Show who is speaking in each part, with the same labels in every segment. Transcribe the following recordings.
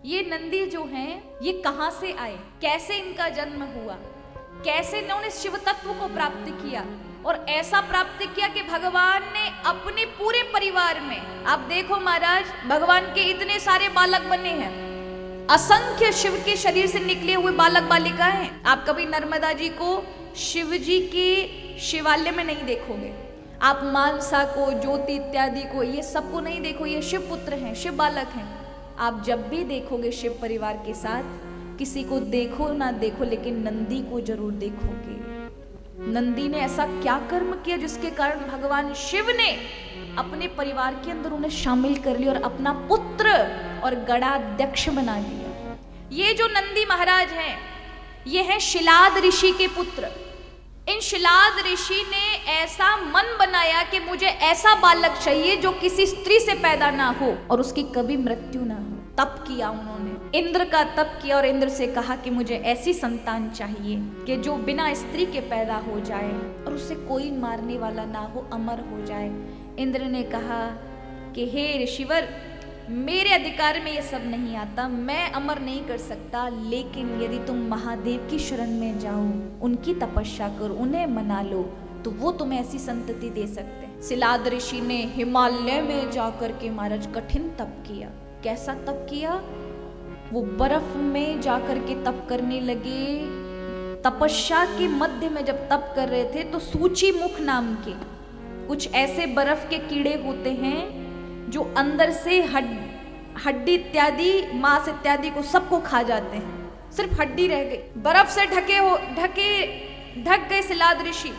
Speaker 1: ये नंदी जो हैं ये कहां से आए, कैसे इनका जन्म हुआ, कैसे इन्होंने शिव तत्व को प्राप्त किया और ऐसा प्राप्त किया कि भगवान ने अपने पूरे परिवार में, आप देखो महाराज, भगवान के इतने सारे बालक बने हैं, असंख्य शिव के शरीर से निकले हुए बालक बालिकाएं हैं। आप कभी नर्मदा जी को शिव जी के शिवालय में नहीं देखोगे, आप मानसा को, ज्योति इत्यादि को, ये सबको नहीं देखो, ये शिव पुत्र हैं, शिव बालक हैं। आप जब भी देखोगे शिव परिवार के साथ, किसी को देखो ना देखो लेकिन नंदी को जरूर देखोगे। नंदी ने ऐसा क्या कर्म किया जिसके कारण भगवान शिव ने अपने परिवार के अंदर उन्हें शामिल कर लिया और अपना पुत्र और गणाध्यक्ष बना दिया। ये जो नंदी महाराज हैं ये हैं शिलाद ऋषि के पुत्र। इन शिलाद ऋषि ने ऐसा मन बनाया कि मुझे ऐसा बालक चाहिए जो किसी स्त्री से पैदा ना हो और उसकी कभी मृत्यु ना हो। तप किया उन्होंने, इंद्र का तप किया और इंद्र से कहा कि मुझे ऐसी संतान चाहिए कि जो बिना स्त्री के पैदा हो जाए और उसे कोई मारने वाला ना हो, अमर हो जाए। इंद्र ने कहा कि हे ऋषिवर, मेरे अधिकार में ये सब नहीं आता, मैं अमर नहीं कर सकता, लेकिन यदि तुम महादेव की शरण में जाओ, उनकी तपस्या करो, उन्हें मना लो, तो वो तुम्हें ऐसी संतति दे सकते हैं। शिलाद ऋषि ने हिमालय में जाकर के महाराज कठिन तप किया। कैसा तप किया? वो बर्फ में जाकर के तप करने लगे। तपस्या के मध्य में जब तप कर रहे थे तो सूची मुख नाम के कुछ ऐसे बर्फ के कीड़े होते हैं जो अंदर से हड्डी इत्यादि, मांस इत्यादि को सबको खा जाते हैं, सिर्फ हड्डी रह गई। बर्फ से ढक गए शिलाद ऋषि,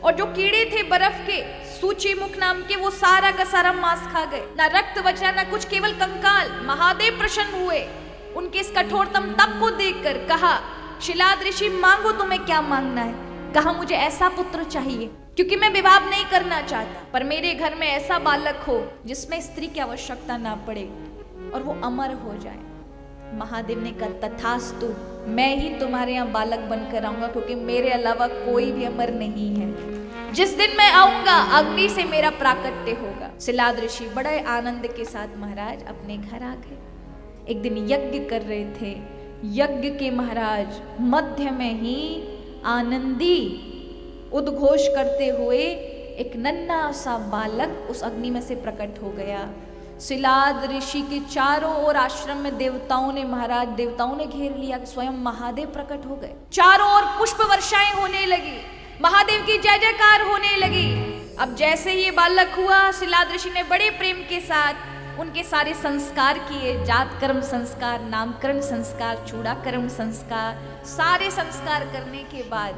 Speaker 1: और जो कीड़े थे बर्फ के, सूची मुख नाम के, वो सारा का सारा मांस खा गए। ना रक्त बचा ना कुछ, केवल कंकाल। महादेव प्रसन्न हुए उनके इस कठोरतम तप को देखकर। कहा, शिलाद ऋषि मांगो, तुम्हें क्या मांगना है? कहा, मुझे ऐसा पुत्र चाहिए क्योंकि मैं विवाह नहीं करना चाहता, पर मेरे घर में ऐसा बालक हो जिसमें स्त्री की आवश्यकता ना पड़े और वो अमर हो जाए। महादेव ने कहा, तथास्तु, मैं ही तुम्हारे यहाँ बालक बनकर आऊंगा क्योंकि मेरे अलावा कोई भी अमर नहीं है। जिस दिन मैं आऊंगा अग्नि से मेरा प्राकट्य होगा। शिलाद ऋषि बड़े आनंद के साथ महाराज अपने घर आ गए। एक दिन यज्ञ कर रहे थे, यज्ञ के महाराज मध्य में ही आनंदी उद्घोष करते हुए एक नन्हा सा बालक उस अग्नि में से प्रकट हो गया। शिलाद ऋषि के चारों ओर आश्रम में देवताओं ने, महाराज देवताओं ने घेर लिया, स्वयं महादेव प्रकट हो गए। चारों ओर पुष्प वर्षाएं होने लगी, महादेव की जय जयकार होने लगी। अब जैसे ये बालक हुआ, शिलाद ऋषि ने बड़े प्रेम के साथ उनके सारे संस्कार किए, जात कर्म संस्कार, नामकरण संस्कार, चूड़ाकर्म संस्कार, सारे संस्कार करने के बाद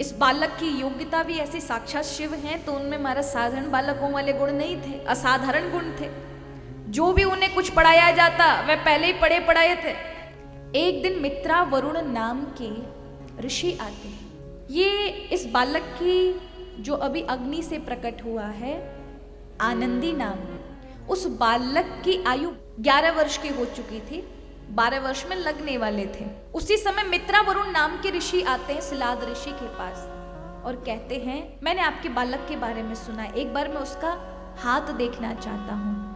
Speaker 1: इस बालक की योग्यता भी ऐसी, साक्षात शिव हैं, तो उनमें हमारा साधारण बालकों वाले गुण नहीं थे, असाधारण गुण थे। जो भी उन्हें कुछ पढ़ाया जाता वह पहले ही पढ़े पढ़ाए थे। एक दिन मित्रा वरुण नाम के ऋषि आते हैं। ये इस बालक की जो अभी अग्नि से प्रकट हुआ है, आनंदी नाम, उस बालक की आयु 11 वर्ष की हो चुकी थी, 12 वर्ष में लगने वाले थे। उसी समय मित्रा वरुण नाम के ऋषि आते हैं शिलाद ऋषि के पास और कहते हैं, मैंने आपके बालक के बारे में सुना, एक बार मैं उसका हाथ देखना चाहता हूँ।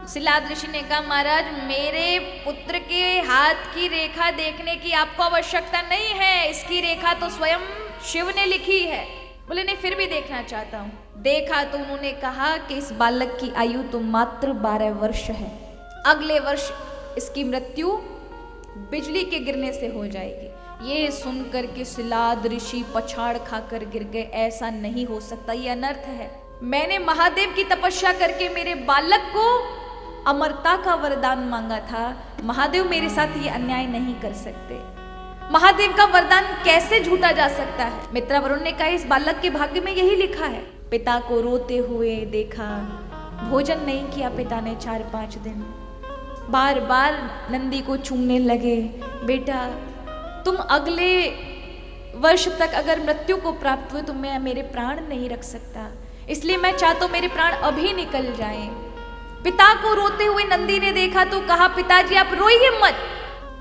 Speaker 1: शिलाद ऋषि ने कहा, महाराज, मेरे पुत्र के हाथ की रेखा देखने की आपको आवश्यकता नहीं है, इसकी रेखा तो स्वयं शिव ने लिखी है। बोले, नहीं, फिर भी देखना चाहता हूँ। देखा तो उन्होंने कहा कि इस बालक की आयु तो मात्र 12 वर्ष है, अगले वर्ष इसकी मृत्यु बिजली के गिरने से हो जाएगी। ये सुनकर के शिलाद ऋषि पछाड़ खाकर गिर गए। ऐसा नहीं हो सकता, ये अनर्थ है। मैंने महादेव की तपस्या करके मेरे बालक को अमरता का वरदान मांगा था, महादेव मेरे साथ ये अन्याय नहीं कर सकते। महादेव का वरदान कैसे झूठा जा सकता है? मित्रा वरुण ने कहा, इस बालक के भाग्य में यही लिखा है। पिता को रोते हुए देखा, भोजन नहीं किया पिता ने 4-5 दिन, बार बार नंदी को चूमने लगे। बेटा, तुम अगले वर्ष तक अगर मृत्यु को प्राप्त हुए तो मैं मेरे प्राण नहीं रख सकता, इसलिए मैं चाहता हूं मेरे प्राण अभी निकल जाएं। पिता को रोते हुए नंदी ने देखा तो कहा, पिताजी आप रोइए मत,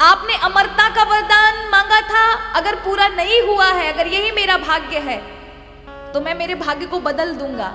Speaker 1: आपने अमरता का वरदान मांगा था, अगर पूरा नहीं हुआ है, अगर यही मेरा भाग्य है तो मैं मेरे भाग्य को बदल दूंगा।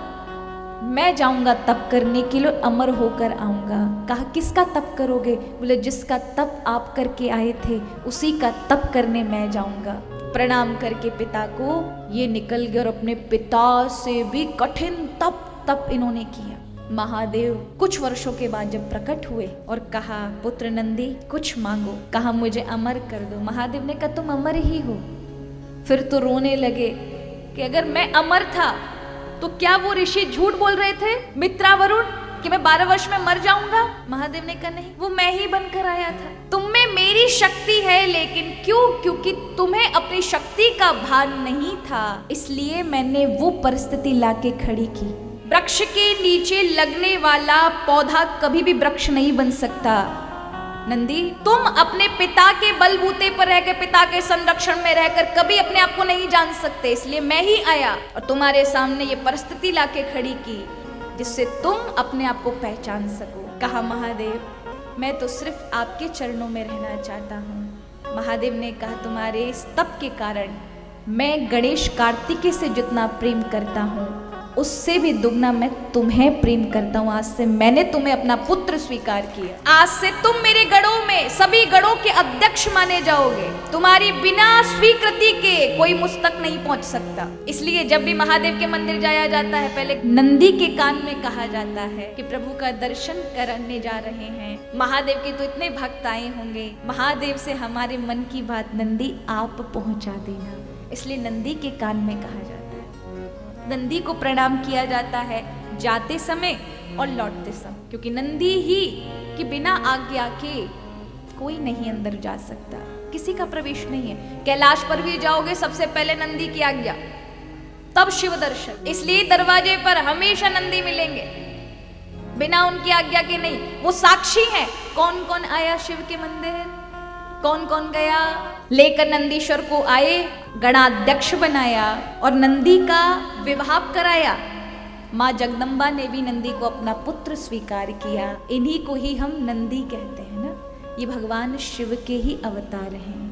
Speaker 1: मैं जाऊंगा तप करने के लिए, अमर होकर आऊंगा। कहा किसका तप करोगे? बोले जिसका तप आप करके आए थे उसी का तप करने मैं जाऊंगा। प्रणाम करके पिता को ये निकल गए और अपने पिता से भी कठिन तप इन्होंने किया। महादेव कुछ वर्षों के बाद जब प्रकट हुए और कहा पुत्र नंदी कुछ मांगो, कहा मुझे अमर कर दो। महादेव ने कहा तुम अमर ही हो। फिर तो रोने लगे कि अगर मैं अमर था तो क्या वो ऋषि झूठ बोल रहे थे मित्रावरुण कि मैं 12 वर्ष में मर जाऊंगा? महादेव ने कहा नहीं, वो मैं ही बनकर आया था। तुम में मेरी शक्ति है, लेकिन क्यों? क्योंकि तुम्हें अपनी शक्ति का भान नहीं था, इसलिए मैंने वो परिस्थिति लाके खड़ी की। वृक्ष के नीचे लगने वाला पौधा कभी भी वृक्ष नहीं बन सकता। नंदी तुम अपने पिता के बलबूते पर रहकर, पिता के संरक्षण में रहकर कभी अपने आप को नहीं जान सकते, इसलिए मैं ही आया और तुम्हारे सामने ये परिस्थिति लाके खड़ी की जिससे तुम अपने आप को पहचान सको। कहा महादेव मैं तो सिर्फ आपके चरणों में रहना चाहता हूँ। महादेव ने कहा तुम्हारे इस तप के कारण मैं गणेश कार्तिकेय से जितना प्रेम करता हूँ उससे भी दुगना मैं तुम्हें प्रेम करता हूँ। आज से मैंने तुम्हें अपना पुत्र स्वीकार किया। आज से तुम मेरे गणों में सभी गणों के अध्यक्ष माने जाओगे। तुम्हारी बिना स्वीकृति के कोई मुझ तक नहीं पहुंच सकता। इसलिए जब भी महादेव के मंदिर जाया जाता है पहले नंदी के कान में कहा जाता है कि प्रभु का दर्शन करने जा रहे हैं। महादेव के तो इतने भक्त आए होंगे, महादेव से हमारे मन की बात नंदी आप पहुंचा देना। इसलिए नंदी के कान में कहा जाता है। नंदी को प्रणाम किया जाता है जाते समय और लौटते समय, क्योंकि नंदी ही कि बिना आज्ञा के कोई नहीं अंदर जा सकता, किसी का प्रवेश नहीं है। कैलाश पर भी जाओगे सबसे पहले नंदी की आज्ञा, तब शिव दर्शन। इसलिए दरवाजे पर हमेशा नंदी मिलेंगे, बिना उनकी आज्ञा के नहीं। वो साक्षी है कौन कौन आया शिव के मंदिर, कौन कौन गया। लेकर नंदीश्वर को आए, गणाध्यक्ष बनाया और नंदी का विवाह कराया। माँ जगदम्बा ने भी नंदी को अपना पुत्र स्वीकार किया। इन्हीं को ही हम नंदी कहते हैं ना, ये भगवान शिव के ही अवतार हैं।